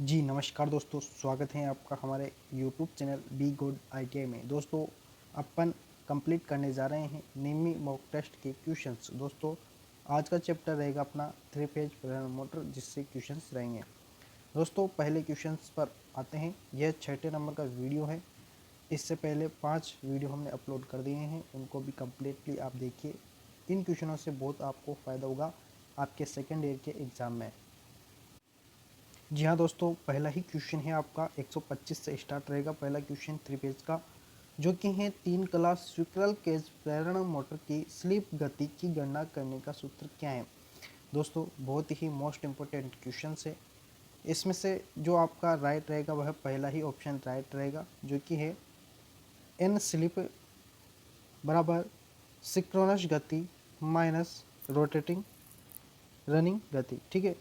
जी नमस्कार दोस्तों, स्वागत है आपका हमारे YouTube channel be good ITI में। दोस्तों अपन कंप्लीट करने जा रहे हैं निमी मॉक टेस्ट के क्वेश्चंस। दोस्तों आज का चैप्टर रहेगा अपना 3 फेज प्रेरण मोटर, जिससे क्वेश्चंस रहेंगे। दोस्तों पहले क्वेश्चंस पर आते हैं। यह 6 नंबर का वीडियो है। इससे पहले 5 वीडियो हमने अपलोड कर दिए हैं, उनको भी कम्प्लीटली आप देखिए। इन क्वेश्चनों से बहुत आपको फ़ायदा होगा आपके सेकेंड ईयर के एग्ज़ाम में। जी हाँ दोस्तों, पहला ही क्वेश्चन है आपका 125 से स्टार्ट रहेगा। पहला क्वेश्चन 3 पेज का, जो कि है 3 क्लास स्क्विरल केज प्रेरण मोटर की स्लिप गति की गणना करने का सूत्र क्या है। दोस्तों बहुत ही मोस्ट इम्पोर्टेंट क्वेश्चन है। इसमें से जो आपका राइट रहेगा वह पहला ही ऑप्शन राइट रहेगा, जो कि है एन स्लिप बराबर सिंक्रोनस गति माइनस रोटेटिंग रनिंग गति। ठीक है,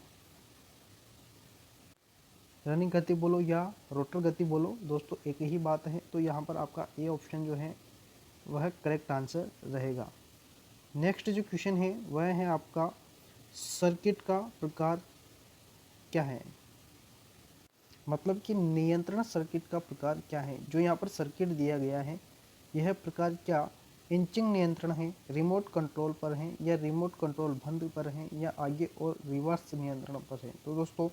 रनिंग गति बोलो या रोटर गति बोलो, दोस्तों एक ही बात है। तो यहाँ पर आपका ए ऑप्शन जो है वह करेक्ट आंसर रहेगा। नेक्स्ट जो क्वेश्चन है वह है आपका सर्किट का प्रकार क्या है, मतलब कि नियंत्रण सर्किट का प्रकार क्या है। जो यहाँ पर सर्किट दिया गया है यह प्रकार क्या इंचिंग नियंत्रण है, रिमोट कंट्रोल पर है, या रिमोट कंट्रोल बंद पर है, या आगे और रिवर्स नियंत्रण पर है। तो दोस्तों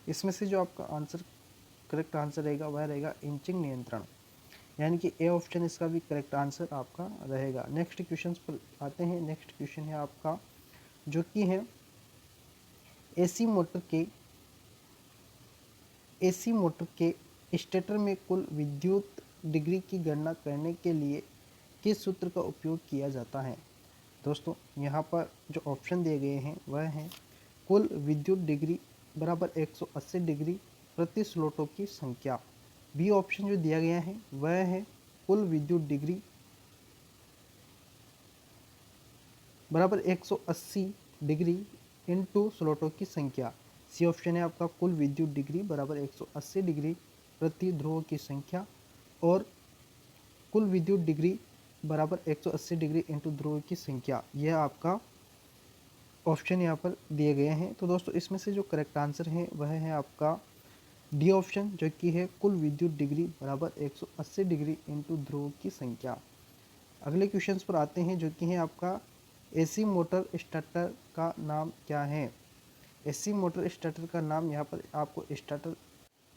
इसमें से जो आपका आंसर करेक्ट आंसर रहेगा वह रहेगा इंचिंग नियंत्रण, यानी कि ए ऑप्शन इसका भी करेक्ट आंसर आपका रहेगा। नेक्स्ट क्वेश्चन पर आते हैं। नेक्स्ट क्वेश्चन है आपका जो कि है एसी मोटर के स्टेटर में कुल विद्युत डिग्री की गणना करने के लिए किस सूत्र का उपयोग किया जाता है। दोस्तों यहाँ पर जो ऑप्शन दिए गए हैं वह हैं कुल विद्युत डिग्री बराबर 180 डिग्री प्रति स्लोटों की संख्या। बी ऑप्शन जो दिया गया है वह है कुल विद्युत डिग्री बराबर 180 डिग्री इंटू स्लोटों की संख्या। सी ऑप्शन है आपका कुल विद्युत डिग्री बराबर 180 डिग्री प्रति ध्रुवों की संख्या, और कुल विद्युत डिग्री बराबर 180 डिग्री इंटू ध्रुवों की संख्या। यह आपका ऑप्शन यहाँ पर दिए गए हैं। तो दोस्तों इसमें से जो करेक्ट आंसर है वह है आपका डी ऑप्शन, जो कि है कुल विद्युत डिग्री बराबर 180 डिग्री इंटू ध्रुवों की संख्या। अगले क्वेश्चंस पर आते हैं, जो कि है आपका एसी मोटर स्टार्टर का नाम क्या है। एसी मोटर स्टार्टर का नाम यहाँ पर आपको स्टार्टर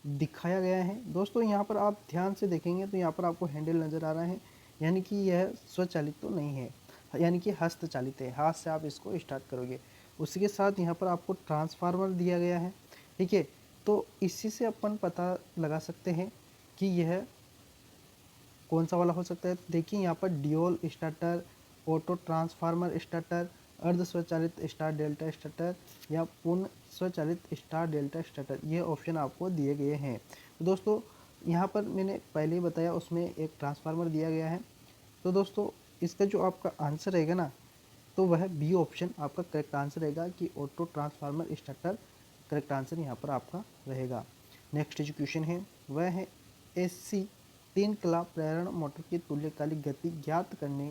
दिखाया गया है। दोस्तों यहाँ पर आप ध्यान से देखेंगे तो यहाँ पर आपको हैंडल नज़र आ रहा है, यानी कि यह स्वचालित तो नहीं है, यानी कि हस्तचालित है, हाथ से आप इसको स्टार्ट करोगे। उसी के साथ यहाँ पर आपको ट्रांसफार्मर दिया गया है। ठीक है, तो इसी से अपन पता लगा सकते हैं कि यह कौन सा वाला हो सकता है। देखिए यहाँ पर dual starter, auto transformer starter, अर्ध स्वचालित स्टार डेल्टा स्टार्टर, या पूर्ण स्वचालित स्टार डेल्टा स्टार्टर, ये ऑप्शन आपको दिए गए हैं। तो दोस्तों यहाँ पर मैंने पहले ही बताया उसमें एक ट्रांसफार्मर दिया गया है। तो दोस्तों इसका जो आपका आंसर रहेगा ना, तो वह बी ऑप्शन आपका करेक्ट आंसर रहेगा कि auto transformer starter correct answer यहाँ पर आपका रहेगा। नेक्स्ट जो क्वेश्चन है वह है एसी 3 कला प्रेरण मोटर की तुल्यकालिक गति ज्ञात करने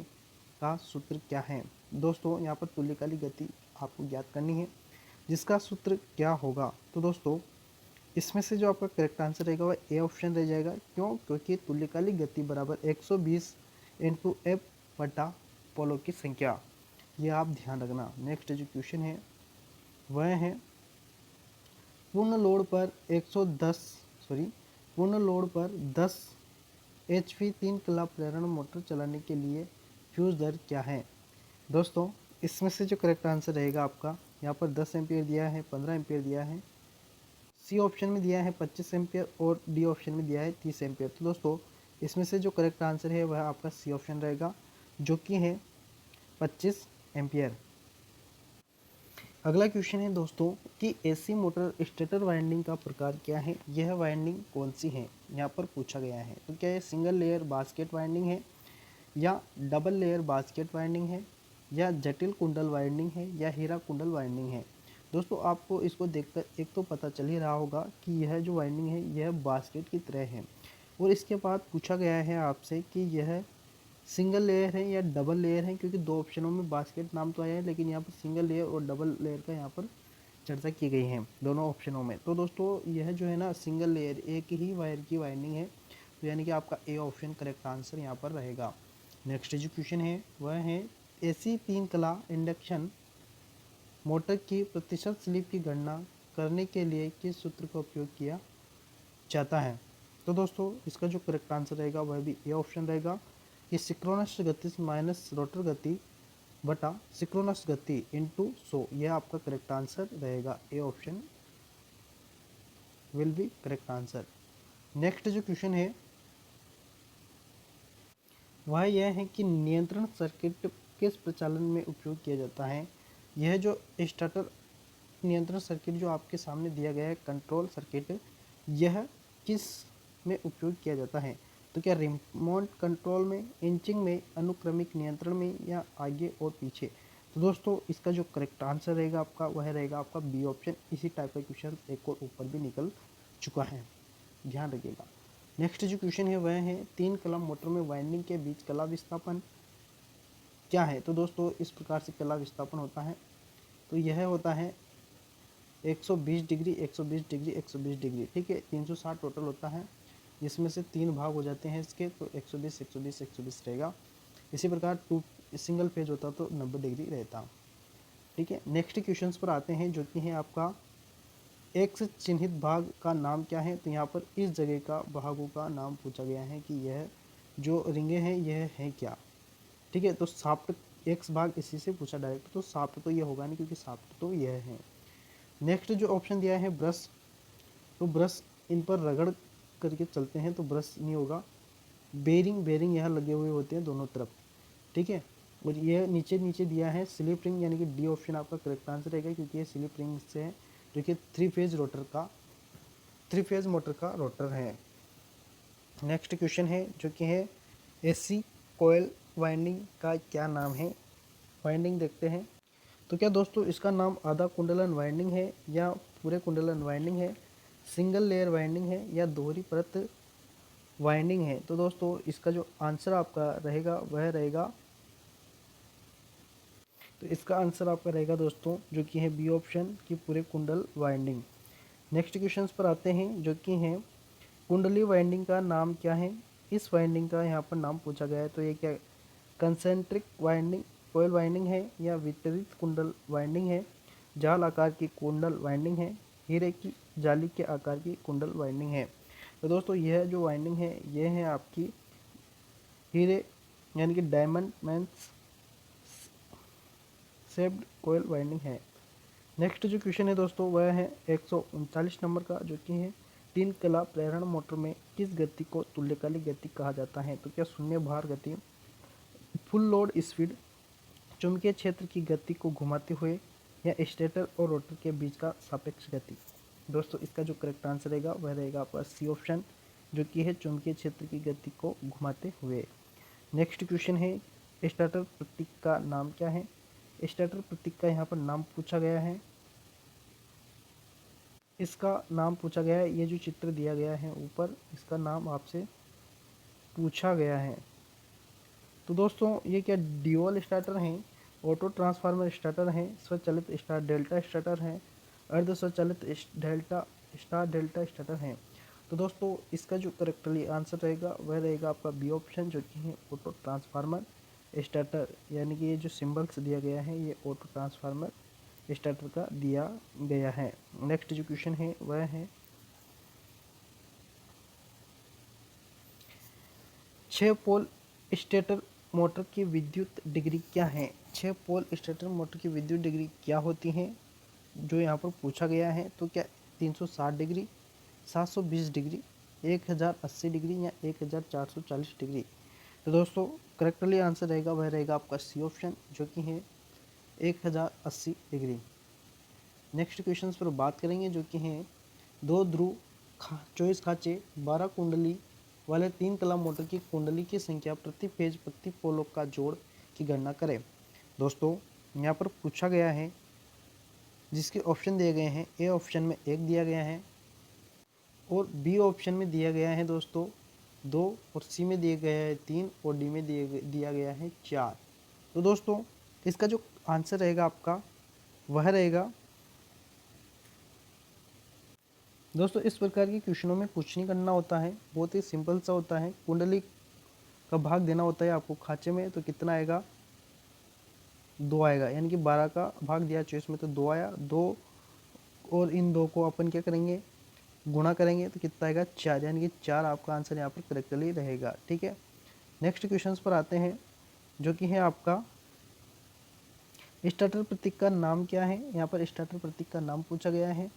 का सूत्र क्या है। दोस्तों यहाँ पर तुल्यकालिक गति आपको ज्ञात करनी है, जिसका सूत्र क्या होगा। तो दोस्तों इसमें से जो आपका करेक्ट आंसर रहेगा वह ए ऑप्शन रह जाएगा। क्यों? क्योंकि तुल्यकालिक गति बराबर 120 इंटू एफ बटा पोलो की संख्या। ये आप ध्यान रखना। नेक्स्ट जो क्वेश्चन है वह है पूर्ण लोड पर 10 HP 3 कला प्रेरण मोटर चलाने के लिए फ्यूज दर क्या है। दोस्तों इसमें से जो करेक्ट आंसर रहेगा आपका यहाँ पर 10 एम्पियर दिया है, 15 एम्पियर दिया है, सी ऑप्शन में दिया है 25 एम्पियर, और डी ऑप्शन में दिया है 30 एम्पियर। तो दोस्तों इसमें से जो करेक्ट आंसर है वह आपका सी ऑप्शन रहेगा, जो कि है 25 एम्पियर। अगला क्वेश्चन है दोस्तों कि एसी मोटर स्टेटर वाइंडिंग का प्रकार क्या है, यह वाइंडिंग कौन सी है, यहाँ पर पूछा गया है। तो क्या ये सिंगल लेयर बास्केट वाइंडिंग है, या डबल लेयर बास्केट वाइंडिंग है, या जटिल कुंडल वाइंडिंग है, या हीरा कुंडल वाइंडिंग है। दोस्तों आपको इसको देखकर एक तो पता चल ही रहा होगा कि यह जो वाइंडिंग है यह बास्केट की तरह है, और इसके बाद पूछा गया है आपसे कि यह सिंगल लेयर है या डबल लेयर है, क्योंकि दो ऑप्शनों में बास्केट नाम तो आया है, लेकिन यहाँ पर सिंगल लेयर और डबल लेयर का यहाँ पर चर्चा की गई है दोनों ऑप्शनों में। तो दोस्तों यह जो है ना सिंगल लेयर एक ही वायर की वाइंडिंग है, तो यानी कि आपका ए ऑप्शन करेक्ट आंसर यहाँ पर रहेगा। नेक्स्ट जो क्वेश्चन है वह है एसी 3 कला इंडक्शन मोटर की प्रतिशत स्लिप की गणना करने के लिए किस सूत्र का उपयोग किया जाता है। तो दोस्तों इसका जो करेक्ट आंसर रहेगा वह भी ए ऑप्शन रहेगा कि सिंक्रोनस गति माइनस रोटर गति बटा सिंक्रोनस गति इंटू 100, यह आपका करेक्ट आंसर रहेगा। A option will be correct answer. Next जो क्वेश्चन है वह यह है कि नियंत्रण सर्किट किस प्रचालन में उपयोग किया जाता है। यह जो स्टार्टर नियंत्रण सर्किट जो आपके सामने दिया गया है कंट्रोल सर्किट, यह किस में उपयोग किया जाता है। तो क्या रिमोट कंट्रोल में, इंचिंग में, अनुक्रमिक नियंत्रण में या आगे और पीछे। तो दोस्तों इसका जो करेक्ट आंसर रहेगा आपका वह रहेगा आपका बी ऑप्शन। इसी टाइप का क्वेश्चन एक और ऊपर भी निकल चुका है, ध्यान रखिएगा। नेक्स्ट जो क्वेश्चन है वह है 3 कलम मोटर में वाइंडिंग के बीच कला विस्थापन क्या है। तो दोस्तों इस प्रकार से कला विस्थापन होता है, तो यह होता है 120 डिग्री 120 डिग्री 120 डिग्री, ठीक है। 360 टोटल होता है, जिसमें से 3 भाग हो जाते हैं इसके, तो 120 120 120 रहेगा। इसी प्रकार टू सिंगल फेज होता तो 90 डिग्री रहता, ठीक है। नेक्स्ट क्वेश्चंस पर आते हैं जो कि है आपका एक्स चिन्हित भाग का नाम क्या है। तो यहाँ पर इस जगह का भागों का नाम पूछा गया है कि यह जो रिंगे हैं यह है क्या, ठीक है। तो साफ्ट एक्स भाग इसी से पूछा डायरेक्ट, तो साफ्ट तो ये होगा नहीं क्योंकि साफ्ट तो यह है। नेक्स्ट जो ऑप्शन दिया है ब्रश, तो ब्रश इन पर रगड़ करके चलते हैं तो ब्रश नहीं होगा। बेरिंग, बेरिंग यहाँ लगे हुए होते हैं दोनों तरफ, ठीक है। और ये नीचे नीचे दिया है स्लिप रिंग, यानी कि डी ऑप्शन आपका करेक्ट आंसर रहेगा क्योंकि ये स्लिप रिंग से है, जो कि 3 फेज मोटर का रोटर है। नेक्स्ट क्वेश्चन है जो कि है एसी कोयल वाइंडिंग का क्या नाम है। वाइंडिंग देखते हैं, तो क्या दोस्तों इसका नाम आधा कुंडलन वाइंडिंग है या पूरे कुंडलन वाइंडिंग है, सिंगल लेयर वाइंडिंग है या दोहरी परत वाइंडिंग है। तो दोस्तों इसका जो आंसर आपका रहेगा वह रहेगा, तो इसका आंसर आपका रहेगा दोस्तों जो कि है बी ऑप्शन की पूरे कुंडल वाइंडिंग। नेक्स्ट क्वेश्चंस पर आते हैं जो कि हैं कुंडली वाइंडिंग का नाम क्या है। इस वाइंडिंग का यहाँ पर नाम पूछा गया है, तो ये क्या कंसेंट्रिक वाइंडिंग कोयल वाइंडिंग है या वितरित कुंडल वाइंडिंग है, जाल आकार की कुंडल वाइंडिंग है, हीरे की जाली के आकार की कुंडल वाइंडिंग है। तो दोस्तों यह जो वाइंडिंग है यह है आपकी हीरे यानी कि डायमंड मैंस शेप्ड कोयल वाइंडिंग है। नेक्स्ट जो क्वेश्चन है दोस्तों वह है 139 नंबर का जो कि है 3 कला प्रेरण मोटर में किस गति को तुल्यकालिक गति कहा जाता है। तो क्या शून्य भार गति, फुल लोड स्पीड, चुंबकीय क्षेत्र की गति को घुमाते हुए या स्टेटर और रोटर के बीच का सापेक्ष गति। दोस्तों इसका जो करेक्ट आंसर रहेगा वह रहेगा आपका सी ऑप्शन जो कि है चुंबकीय क्षेत्र की गति को घुमाते हुए। नेक्स्ट क्वेश्चन है स्टार्टर प्रतीक का नाम क्या है। स्टार्टर प्रतीक का यहाँ पर नाम पूछा गया है, इसका नाम पूछा गया है, ये जो चित्र दिया गया है ऊपर इसका नाम आपसे पूछा गया है। तो दोस्तों ये क्या ड्यूअल स्टार्टर हैं, ऑटो ट्रांसफार्मर स्टार्टर हैं, स्वचालित स्टार डेल्टा स्टार्टर हैं, अर्ध स्वचालित डेल्टा स्टार्टर हैं। तो दोस्तों इसका जो करेक्टली आंसर रहेगा वह रहेगा आपका बी ऑप्शन जो कि है ऑटो ट्रांसफार्मर स्टार्टर, यानी कि ये जो सिंबल्स दिया गया है ये ऑटो ट्रांसफार्मर स्टार्टर का दिया गया है। नेक्स्ट जो क्वेश्चन है वह है 6 पोल स्टेटर मोटर की विद्युत डिग्री क्या है। 6 पोल स्टेटर मोटर की विद्युत डिग्री क्या होती है जो यहाँ पर पूछा गया है। तो क्या 360 डिग्री, 720 डिग्री, 1080 डिग्री या 1440 डिग्री। तो दोस्तों करेक्टली आंसर रहेगा वह रहेगा आपका सी ऑप्शन जो कि है 1080 डिग्री। नेक्स्ट क्वेश्चंस पर बात करेंगे जो कि हैं 2 ध्रुव 24 खांचे 12 कुंडली वाले 3 कला मोटर की कुंडली की संख्या प्रति फेज प्रति पोलों का जोड़ की गणना करें। दोस्तों यहाँ पर पूछा गया है जिसके ऑप्शन दिए गए हैं, ए ऑप्शन में 1 दिया गया है और बी ऑप्शन में दिया गया है दोस्तों 2 और सी में दिए गया है 3 और डी में दिया गया है 4। तो दोस्तों इसका जो आंसर रहेगा आपका वह रहेगा दोस्तों इस प्रकार के क्वेश्चनों में कुछ नहीं करना होता है, बहुत ही सिंपल सा होता है। कुंडली का भाग देना होता है आपको खांचे में, तो कितना आएगा, 2 आएगा, यानी कि 12 का भाग दिया 24 में तो 2 आया। 2 और इन 2 को अपन क्या करेंगे, गुणा करेंगे तो कितना आएगा, 4, यानी कि 4 आपका आंसर यहाँ पर करेक्टली रहेगा। ठीक है, नेक्स्ट क्वेश्चन पर आते हैं, जो कि है आपका स्टार्टर प्रतीक का नाम क्या है। यहाँ पर स्टार्टर प्रतीक का नाम पूछा गया है।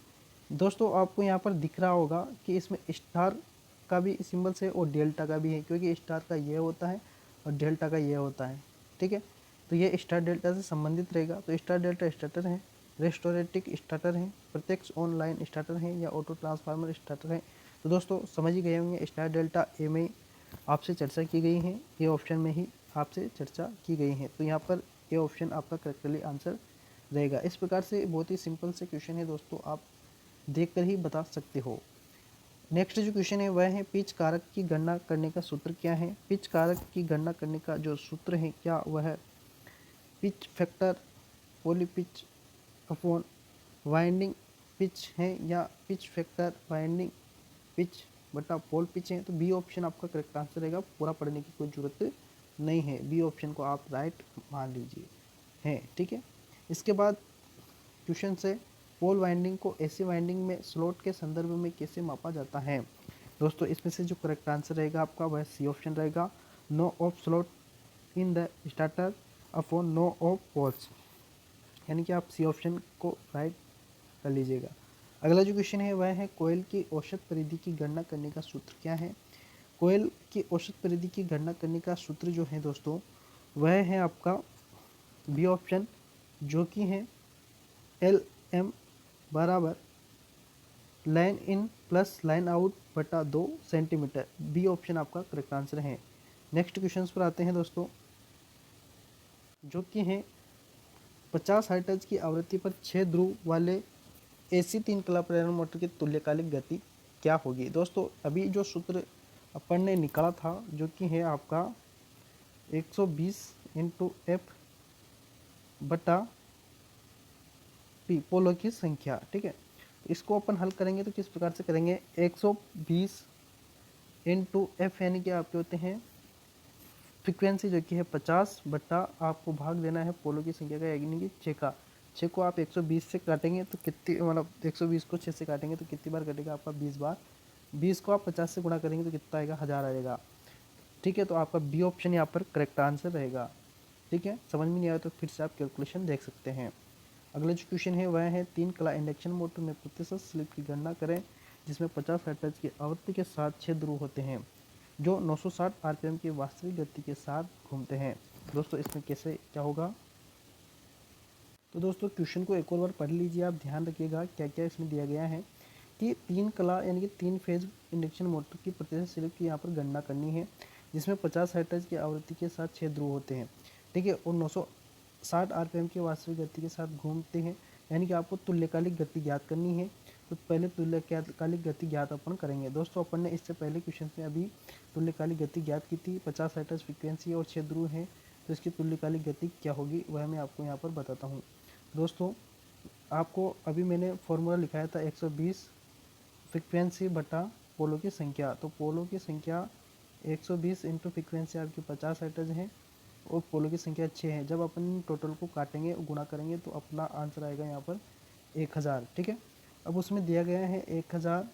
दोस्तों आपको यहाँ पर दिख रहा होगा कि इसमें स्टार का भी सिंबल है और डेल्टा का भी है, क्योंकि स्टार का ये होता है और डेल्टा का ये होता है। ठीक है, तो ये स्टार डेल्टा से संबंधित रहेगा। तो स्टार डेल्टा स्टार्टर है, रेस्टोरेटिक स्टार्टर है, प्रत्यक्ष ऑनलाइन स्टार्टर है या ऑटो ट्रांसफार्मर स्टार्टर है। तो दोस्तों समझ ही गए होंगे, स्टार डेल्टा ए में आपसे चर्चा की गई है, ये ऑप्शन में ही आपसे चर्चा की गई है। तो यहाँ पर ये ऑप्शन आपका करेक्टली आंसर रहेगा। इस प्रकार से बहुत ही सिंपल से क्वेश्चन है दोस्तों, आप देखकर ही बता सकते हो। नेक्स्ट जो क्वेश्चन है वह है पिच कारक की गणना करने का सूत्र क्या है। पिच कारक की गणना करने का जो सूत्र है क्या वह है पिच फैक्टर पोली पिच अपॉन वाइंडिंग पिच है, या पिच फैक्टर वाइंडिंग पिच बटा पोल पिच है। तो बी ऑप्शन आपका करेक्ट आंसर रहेगा, पूरा पढ़ने की कोई ज़रूरत नहीं है, बी ऑप्शन को आप राइट मान लीजिए है। ठीक है, इसके बाद क्वेश्चन से पोल वाइंडिंग को एसी वाइंडिंग में स्लॉट के संदर्भ में कैसे मापा जाता है। दोस्तों इसमें से जो करेक्ट आंसर रहेगा आपका वह सी ऑप्शन रहेगा, no of slot in the starter upon no of poles, यानी कि आप सी ऑप्शन को राइट कर लीजिएगा। अगला जो क्वेश्चन है वह है कोयल की औसत परिधि की गणना करने का सूत्र क्या है। कोयल की औसत परिधि की गणना करने का सूत्र जो है दोस्तों वह है आपका बी ऑप्शन, जो कि है एल एम बराबर line in plus line out बटा 2 सेंटीमीटर। बी ऑप्शन आपका करेक्ट आंसर है। नेक्स्ट क्वेश्चन पर आते हैं दोस्तों, जो कि है 50 हर्ट्ज की आवृत्ति पर 6 ध्रुव वाले एसी 3 कला प्रेरण मोटर की तुल्यकालिक गति क्या होगी। दोस्तों अभी जो सूत्र अपन ने निकाला था जो कि है आपका 120 इंटू एफ बटा पी पोलो की संख्या। ठीक है, इसको अपन हल करेंगे तो किस प्रकार से करेंगे, 120 इंटू एफ यानी कि आपके होते हैं फ्रिक्वेंसी जो कि है 50 बटा आपको भाग देना है पोलो की संख्या का, यानी कि 6 का। 6 को आप 120 से काटेंगे तो कितनी, मतलब 120 को 6 से काटेंगे तो कितनी बार कटेगा आपका, 20 बार। 20 को आप 50 से गुणा करेंगे तो कितना आएगा, 1000 आएगा। ठीक है, तो आपका बी ऑप्शन यहाँ पर करेक्ट आंसर रहेगा। ठीक है, समझ में नहीं आया तो फिर से आप कैलकुलेशन देख सकते हैं। अगला जो क्वेश्चन है वह है 3 कला इंडक्शन मोटर में प्रतिशत स्लिप की गणना करें जिसमें 50 हर्ट्ज की आवृत्ति के साथ 6 ध्रुव होते हैं जो 960 आरपीएम की वास्तविक गति के साथ घूमते हैं। दोस्तों इसमें कैसे क्या होगा, तो दोस्तों क्वेश्चन को एक और बार पढ़ लीजिए, आप ध्यान रखिएगा क्या क्या इसमें दिया गया है कि 3 कला यानी कि 3 फेज इंडक्शन मोटर की प्रतिशत स्लिप की यहाँ पर गणना करनी है जिसमें 50 हर्ट्ज की आवृत्ति के साथ 6 ध्रुव होते हैं। ठीक है, और 960 आरपीएम की वास्तविक गति के साथ घूमते हैं, यानी कि आपको तुल्यकालिक गति ज्ञात करनी है। तो पहले तुल्यकालिक गति ज्ञात अपन करेंगे। दोस्तों अपन ने इससे पहले क्वेश्चन में अभी तुल्यकालिक गति ज्ञात की थी, 50 हर्ट्ज फ्रीक्वेंसी और 6 ध्रुव हैं, तो इसकी तुल्यकालिक गति क्या होगी वह मैं आपको यहाँ पर बताता हूँ। दोस्तों आपको अभी मैंने फॉर्मूला लिखाया था 120 फ्रिक्वेंसी बटा पोलो की संख्या। तो पोलो की संख्या 120 इंटू फ्रिक्वेंसी आपकी 50 हर्ट्ज है और पोलो की संख्या 6 है। जब अपन टोटल को काटेंगे गुणा करेंगे तो अपना आंसर आएगा यहाँ पर 1000। ठीक है, अब उसमें दिया गया है 1000।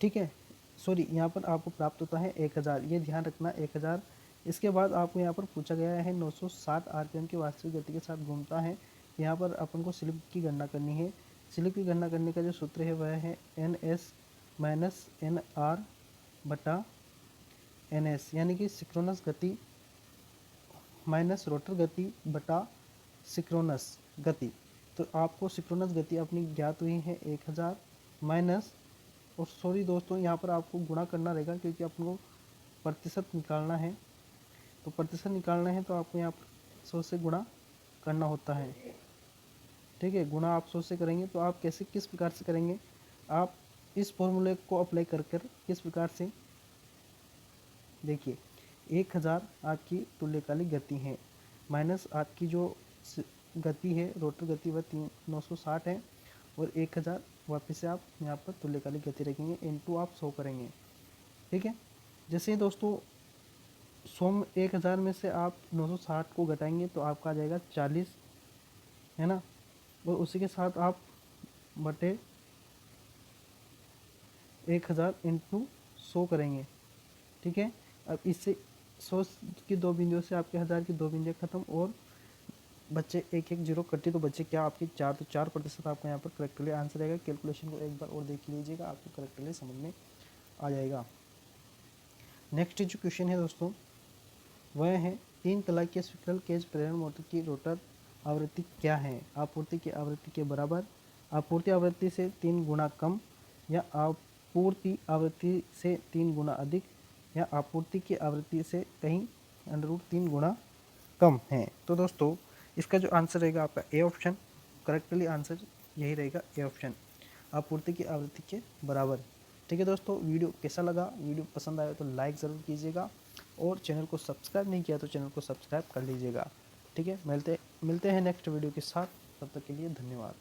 ठीक है, सॉरी यहाँ पर आपको प्राप्त होता है 1000, ये ध्यान रखना 1000। इसके बाद आपको यहाँ पर पूछा गया है 960 आरपीएम की वास्तविक गति के साथ घूमता है। यहाँ पर अपन को स्लिप की गणना करनी है। स्लिप की गणना करने का जो सूत्र है वह है N S minus N R बटा एन एस, यानी कि सिक्रोनस गति माइनस रोटर गति बटा सिक्रोनस गति। तो आपको सिक्रोनस गति अपनी ज्ञात हुई है 1000 माइनस, और सॉरी दोस्तों यहाँ पर आपको गुणा करना रहेगा क्योंकि अपन को प्रतिशत निकालना है। तो प्रतिशत निकालना है तो आपको यहाँ पर 100 से गुणा करना होता है। ठीक है, गुणा आप 100 से करेंगे तो आप कैसे किस प्रकार से करेंगे, आप इस फॉर्मूले को अप्लाई कर किस प्रकार से, देखिए 1000 आपकी तुल्यकालिक गति है माइनस आपकी जो गति है रोटर गति वह 960 है, और 1000 वापस से आप यहाँ पर तुल्यकालिक गति रखेंगे, इनटू आप 100 करेंगे। ठीक है। जैसे दोस्तों 100 1000 में से आप 960 को घटाएंगे तो आपका आ जाएगा 40, है ना। और उसी के साथ आप बटे 1000 इंटू 100 करेंगे। ठीक है। अब इससे 100 की 2 बिंदुओं से आपके 1000 की 2 बिंदुएं खत्म और बच्चे एक एक जीरो कटी, तो बच्चे क्या आपकी 4, तो 4% आपका यहाँ पर करेक्टली आंसर आएगा। कैलकुलेशन को एक बार और देख लीजिएगा, आपको करेक्टली समझ में आ जाएगा। नेक्स्ट जो क्वेश्चन है दोस्तों वह है 3 तला के स्पिंडल केज प्रेरण मोटर की रोटर आवृत्ति क्या है? आपूर्ति की आवृत्ति के बराबर, आपूर्ति आवृत्ति से 3 गुना कम, या आपूर्ति आवृत्ति से 3 गुना अधिक, या आपूर्ति की आवृत्ति से कहीं √3 गुना कम है। तो दोस्तों इसका जो आंसर रहेगा आपका ए ऑप्शन, करेक्टली आंसर यही रहेगा ए ऑप्शन, आपूर्ति की आवृत्ति के बराबर। ठीक है दोस्तों, वीडियो कैसा लगा? वीडियो पसंद आया तो लाइक ज़रूर कीजिएगा, और चैनल को सब्सक्राइब नहीं किया तो चैनल को सब्सक्राइब कर लीजिएगा। ठीक है, मिलते हैं नेक्स्ट वीडियो के साथ, तब तक के लिए धन्यवाद।